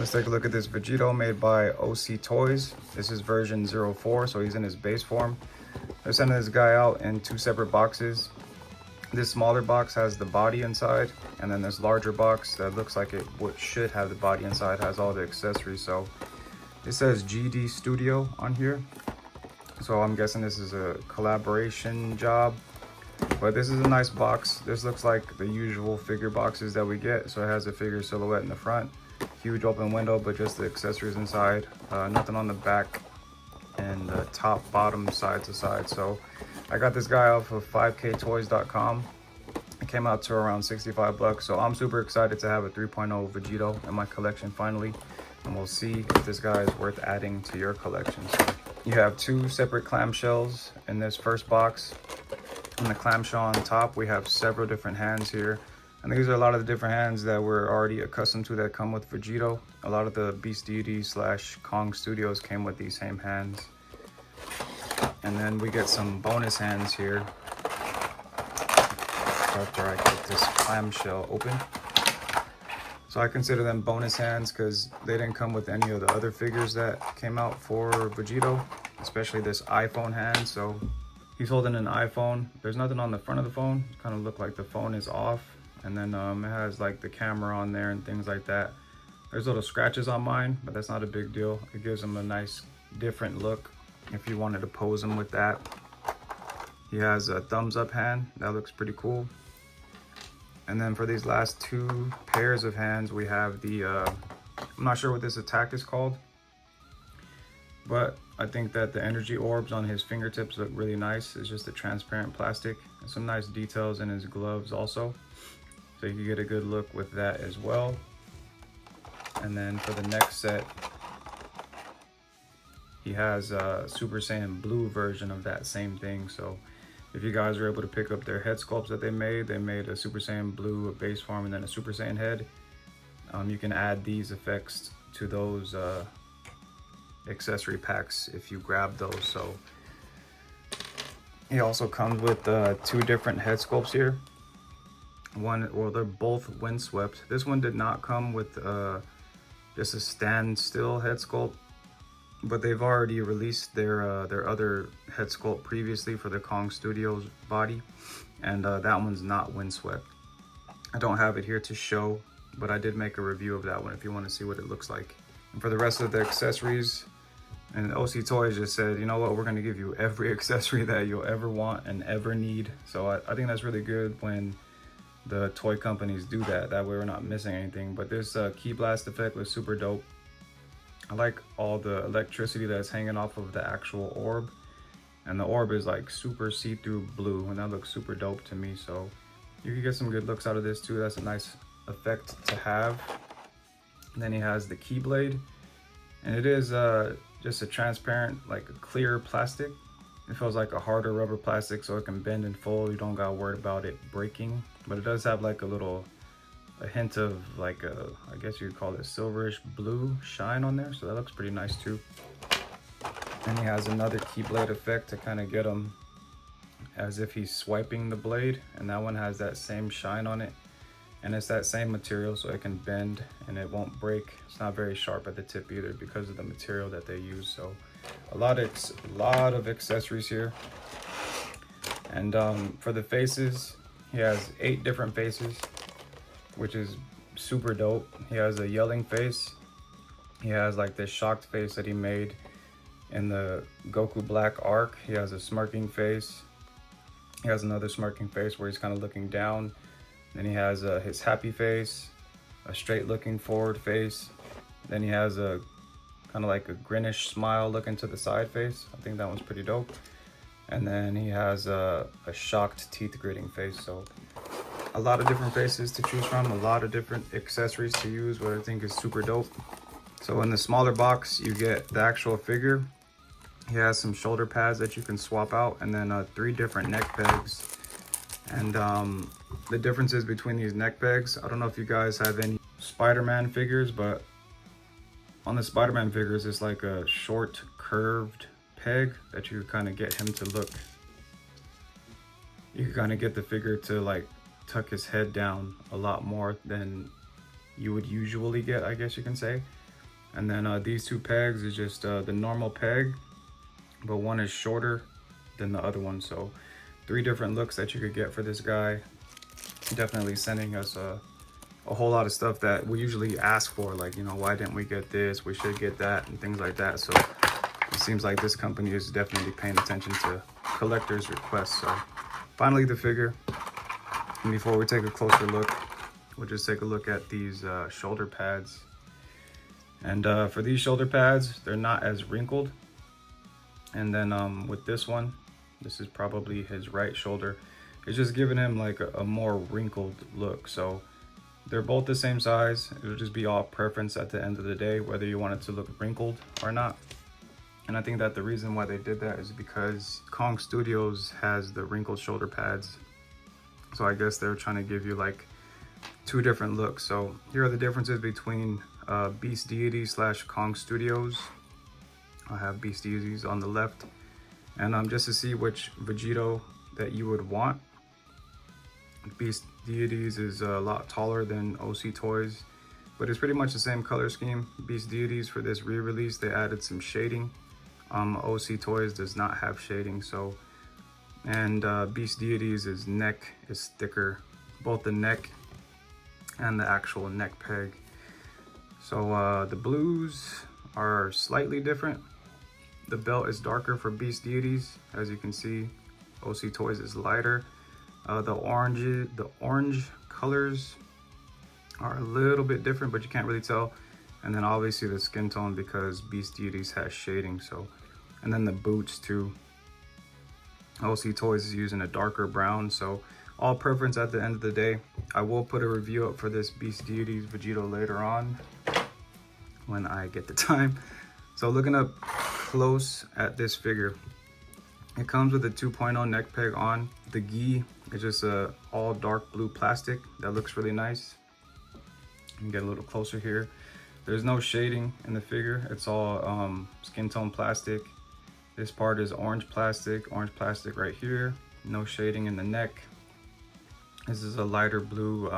Let's take a look at this Vegito made by OC Toys. This is version 04, so he's in his base form. They're sending this guy out in two separate boxes. This smaller box has the body inside, and then this larger box that looks like it should have the body inside has all the accessories. So it says GD Studio on here, so I'm guessing this is a collaboration job. But this is a nice box. This looks like the usual figure boxes that we get. So it has a figure silhouette in the front, huge open window, but just the accessories inside. Nothing on the back and the top, bottom, side to side. So I got this guy off of 5ktoys.com. It came out to around 65 bucks. So I'm super excited to have a 3.0 Vegito in my collection finally. And we'll see if this guy is worth adding to your collection. So you have two separate clamshells in this first box. On the clamshell on top, we have several different hands here. And these are a lot of the different hands that we're already accustomed to that come with Vegito. A lot of the Beast Deity / Kong Studios came with these same hands. And then we get some bonus hands here after I get this clamshell open. So I consider them bonus hands because they didn't come with any of the other figures that came out for Vegito, especially this iPhone hand. So he's holding an iPhone. There's nothing on the front of the phone. It kind of look like the phone is off. And then it has like the camera on there and things like that. There's little scratches on mine, but that's not a big deal. It gives him a nice different look if you wanted to pose him with that. He has a thumbs up hand. That looks pretty cool. And then for these last two pairs of hands, we have the, I'm not sure what this attack is called, but I think that the energy orbs on his fingertips look really nice. It's just a transparent plastic and some nice details in his gloves also. So you can get a good look with that as well. And then for the next set, he has a Super Saiyan Blue version of that same thing. So if you guys are able to pick up their head sculpts that they made a Super Saiyan Blue, a base form, and then a Super Saiyan head. You can add these effects to those accessory packs if you grab those. So he also comes with two different head sculpts here. Well, they're both windswept. This one did not come with just a standstill head sculpt, but they've already released their other head sculpt previously for the Kong Studios body, and that one's not windswept. I don't have it here to show, but I did make a review of that one if you want to see what it looks like. And for the rest of the accessories, and OC Toys just said, you know what, we're going to give you every accessory that you'll ever want and ever need. So I think that's really good when the toy companies do that. That way we're not missing anything. But this key blast effect was super dope. I like all the electricity that's hanging off of the actual orb. And the orb is like super see-through blue, and that looks super dope to me. So you can get some good looks out of this too. That's a nice effect to have. And then he has the keyblade. And it is just a transparent, like a clear plastic. It feels like a harder rubber plastic, so it can bend and fold. You don't gotta worry about it breaking. But it does have like a hint of like a, I guess you could call it silverish blue shine on there. So that looks pretty nice too. And he has another keyblade effect to kind of get him as if he's swiping the blade. And that one has that same shine on it. And it's that same material, so it can bend and it won't break. It's not very sharp at the tip either because of the material that they use. So a lot of accessories here. And for the faces, he has 8 different faces, which is super dope. He has a yelling face. He has like this shocked face that he made in the Goku Black arc. He has a smirking face. He has another smirking face where he's kind of looking down. Then he has his happy face, a straight looking forward face. Then he has a kind of like a grinnish smile looking to the side face. I think that one's pretty dope. And then he has a shocked teeth gritting face. So a lot of different faces to choose from, a lot of different accessories to use, what I think is super dope. So in the smaller box, you get the actual figure. He has some shoulder pads that you can swap out, and then 3 different neck pegs. And the differences between these neck pegs, I don't know if you guys have any Spider-Man figures, but on the Spider-Man figures, it's like a short curved peg that you kind of get him to look. You can kind of get the figure to like tuck his head down a lot more than you would usually get, I guess you can say. And then these two pegs is just the normal peg, but one is shorter than the other one. So 3 different looks that you could get for this guy. Definitely sending us a whole lot of stuff that we usually ask for, like, you know, why didn't we get this? We should get that, and things like that. So it seems like this company is definitely paying attention to collectors' requests. So finally the figure. And before we take a closer look, we'll just take a look at these shoulder pads. And for these shoulder pads, they're not as wrinkled. And then with this one, this is probably his right shoulder. It's just giving him like a more wrinkled look. So they're both the same size. It'll just be all preference at the end of the day, whether you want it to look wrinkled or not. And I think that the reason why they did that is because Kong Studios has the wrinkled shoulder pads. So I guess they're trying to give you like 2 different looks. So here are the differences between Beast Deity / Kong Studios. I have Beast Deities on the left. And just to see which Vegito that you would want. Beast Deities is a lot taller than OC Toys, but it's pretty much the same color scheme. Beast Deities, for this re-release, they added some shading. OC Toys does not have shading. So, and Beast Deities' neck is thicker, both the neck and the actual neck peg. So the blues are slightly different. The belt is darker for Beast Deities, as you can see. OC Toys is lighter. The orange colors are a little bit different, but you can't really tell. And then obviously the skin tone, because Beast Deities has shading. So, and then the boots too. OC Toys is using a darker brown. So all preference at the end of the day. I will put a review up for this Beast Deities Vegito later on when I get the time. So looking up close at this figure, it comes with a 2.0 neck peg on. The gi is just a all dark blue plastic that looks really nice. You can get a little closer here. There's no shading in the figure. It's all skin tone plastic. This part is orange plastic right here. No shading in the neck. This is a lighter blue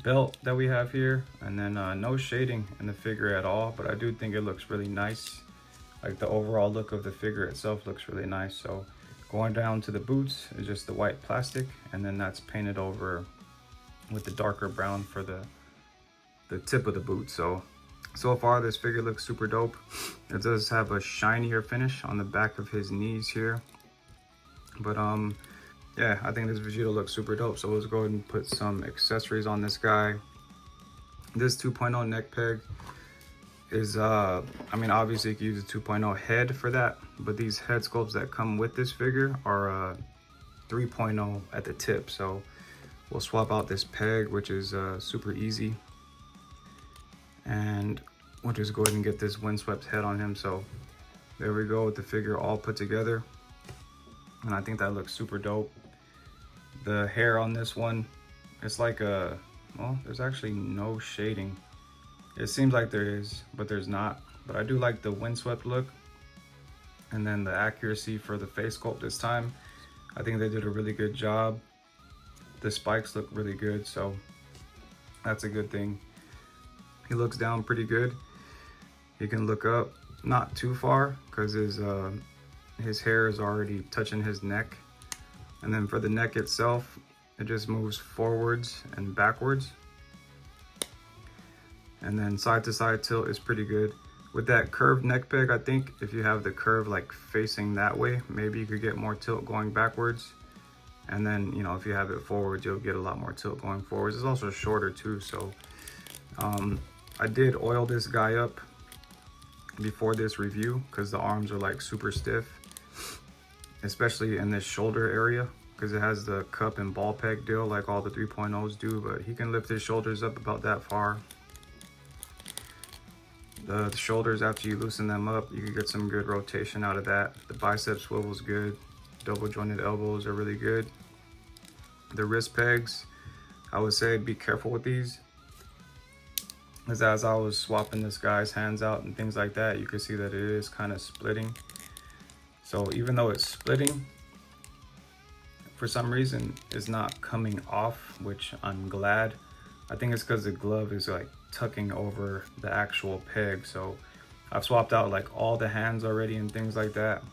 belt that we have here. And then no shading in the figure at all, but I do think it looks really nice. Like the overall look of the figure itself looks really nice. So going down to the boots is just the white plastic, and then that's painted over with the darker brown for the tip of the boot. So far this figure looks super dope. It does have a shinier finish on the back of his knees here. But yeah, I think this Vegito looks super dope. So let's go ahead and put some accessories on this guy. This 2.0 neck peg is I mean, obviously you can use a 2.0 head for that, but these head sculpts that come with this figure are 3.0 at the tip. So we'll swap out this peg, which is super easy, and we'll just go ahead and get this windswept head on him. So there we go with the figure all put together, and I think that looks super dope. The hair on this one, it's like a, well, there's actually no shading. It seems like there is, but there's not. But I do like the windswept look. And then the accuracy for the face sculpt this time. I think they did a really good job. The spikes look really good, so that's a good thing. He looks down pretty good. He can look up, not too far, because his hair is already touching his neck. And then for the neck itself, it just moves forwards and backwards. And then side to side tilt is pretty good. With that curved neck peg, I think if you have the curve like facing that way, maybe you could get more tilt going backwards. And then, you know, if you have it forwards, you'll get a lot more tilt going forwards. It's also shorter too, so I did oil this guy up before this review because the arms are like super stiff, especially in this shoulder area, because it has the cup and ball peg deal like all the 3.0s do, but he can lift his shoulders up about that far. The shoulders, after you loosen them up, you can get some good rotation out of that. The bicep swivel's good. Double jointed elbows are really good. The wrist pegs, I would say be careful with these, because as I was swapping this guy's hands out and things like that, you can see that it is kind of splitting. So even though it's splitting, for some reason it's not coming off, which I'm glad. I think it's because the glove is like tucking over the actual peg. So I've swapped out like all the hands already and things like that,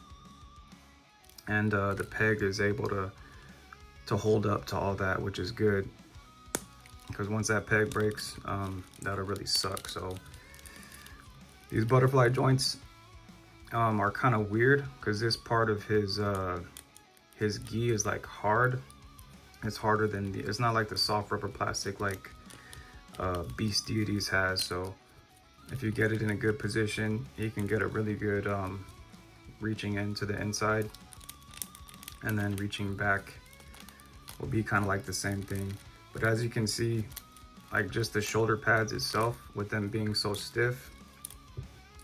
and the peg is able to hold up to all that, which is good, because once that peg breaks, that'll really suck. So these butterfly joints are kind of weird, because this part of his gi is like hard. It's harder than it's not like the soft rubber plastic like Beast Deities has. So if you get it in a good position, you can get a really good reaching into the inside, and then reaching back will be kind of like the same thing. But as you can see, like just the shoulder pads itself, with them being so stiff,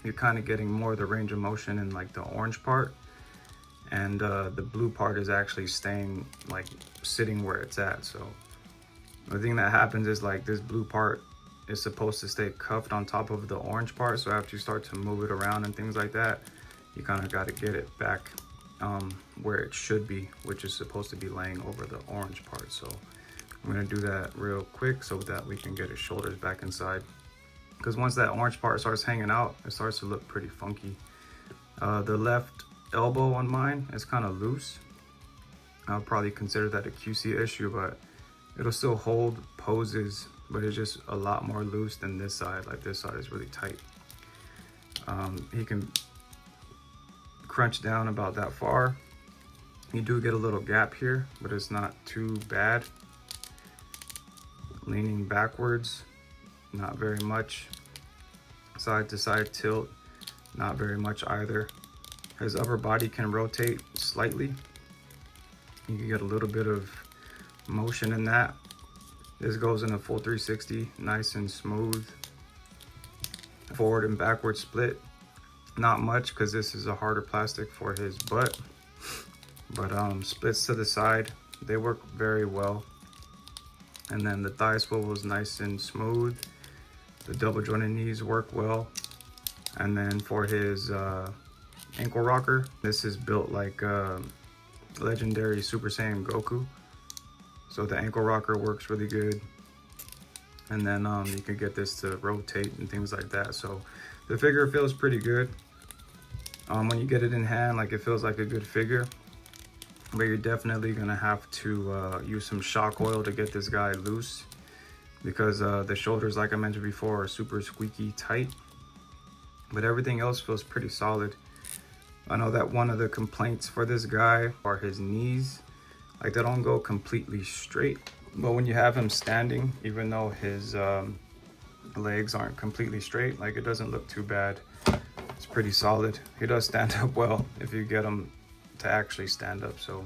you're kind of getting more of the range of motion in like the orange part, and the blue part is actually staying like sitting where it's at. So the thing that happens is like this blue part is supposed to stay cuffed on top of the orange part. So after you start to move it around and things like that, you kind of got to get it back where it should be, which is supposed to be laying over the orange part. So I'm gonna do that real quick so that we can get his shoulders back inside, because once that orange part starts hanging out, it starts to look pretty funky. The left elbow on mine is kind of loose. I'll probably consider that a QC issue, but it'll still hold poses, but it's just a lot more loose than this side. Like this side is really tight. He can crunch down about that far. You do get a little gap here, but it's not too bad. Leaning backwards, not very much. Side to side tilt, not very much either. His upper body can rotate slightly. You can get a little bit of motion in that. This goes in a full 360, nice and smooth. Forward and backward split, not much, because this is a harder plastic for his butt. But splits to the side, they work very well. And then the thigh swivel is nice and smooth. The double jointed knees work well. And then for his ankle rocker, this is built like legendary Super Saiyan Goku. So the ankle rocker works really good. And then you can get this to rotate and things like that. So the figure feels pretty good. When you get it in hand, like, it feels like a good figure. But you're definitely gonna have to use some shock oil to get this guy loose, because the shoulders, like I mentioned before, are super squeaky tight. But everything else feels pretty solid. I know that one of the complaints for this guy are his knees. Like, they don't go completely straight. But when you have him standing, even though his legs aren't completely straight, like, it doesn't look too bad. It's pretty solid. He does stand up well if you get him to actually stand up. So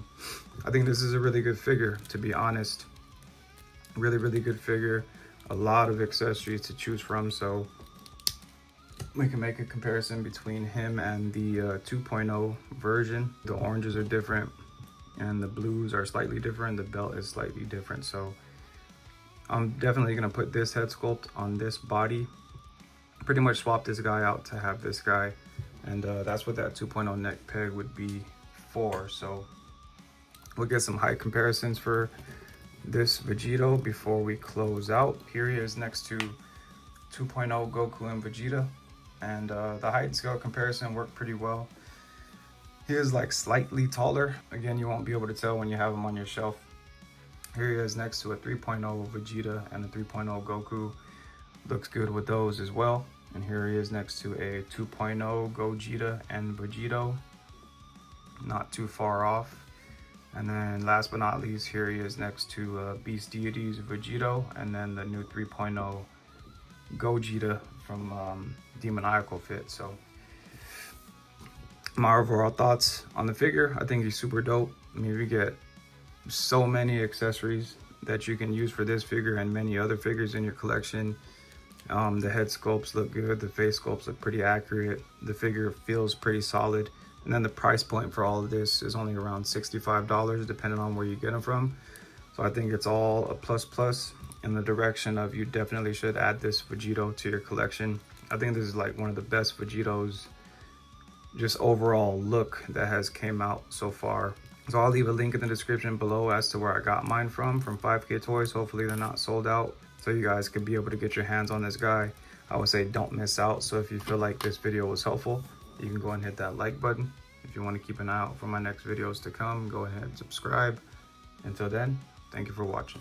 I think this is a really good figure, to be honest. Really, really good figure. A lot of accessories to choose from. So we can make a comparison between him and the 2.0 version. The oranges are different and the blues are slightly different. The belt is slightly different. So I'm definitely gonna put this head sculpt on this body. Pretty much swap this guy out to have this guy. And that's what that 2.0 neck peg would be for. So we'll get some height comparisons for this Vegito before we close out. Here he is next to 2.0 Goku and Vegeta. And the height and scale comparison worked pretty well. He is like slightly taller. Again, you won't be able to tell when you have him on your shelf. Here he is next to a 3.0 Vegeta and a 3.0 Goku. Looks good with those as well. And here he is next to a 2.0 Gogeta and Vegito. Not too far off. And then last but not least, here he is next to Beast Deities Vegito, and then the new 3.0 Gogeta from Demoniacal Fit. So my overall thoughts on the figure, I think he's super dope. I mean, we get so many accessories that you can use for this figure and many other figures in your collection. The head sculpts look good, the face sculpts look pretty accurate, the figure feels pretty solid, and then the price point for all of this is only around $65 depending on where you get them from. So I think it's all a plus in the direction of you definitely should add this Vegito to your collection. I think this is like one of the best Vegitos, just overall look, that has came out so far. So I'll leave a link in the description below as to where I got mine from 5K Toys. Hopefully they're not sold out. so you guys could be able to get your hands on this guy. I would say don't miss out. So if you feel like this video was helpful, you can go and hit that like button. If you want to keep an eye out for my next videos to come, go ahead and subscribe. Until then, thank you for watching.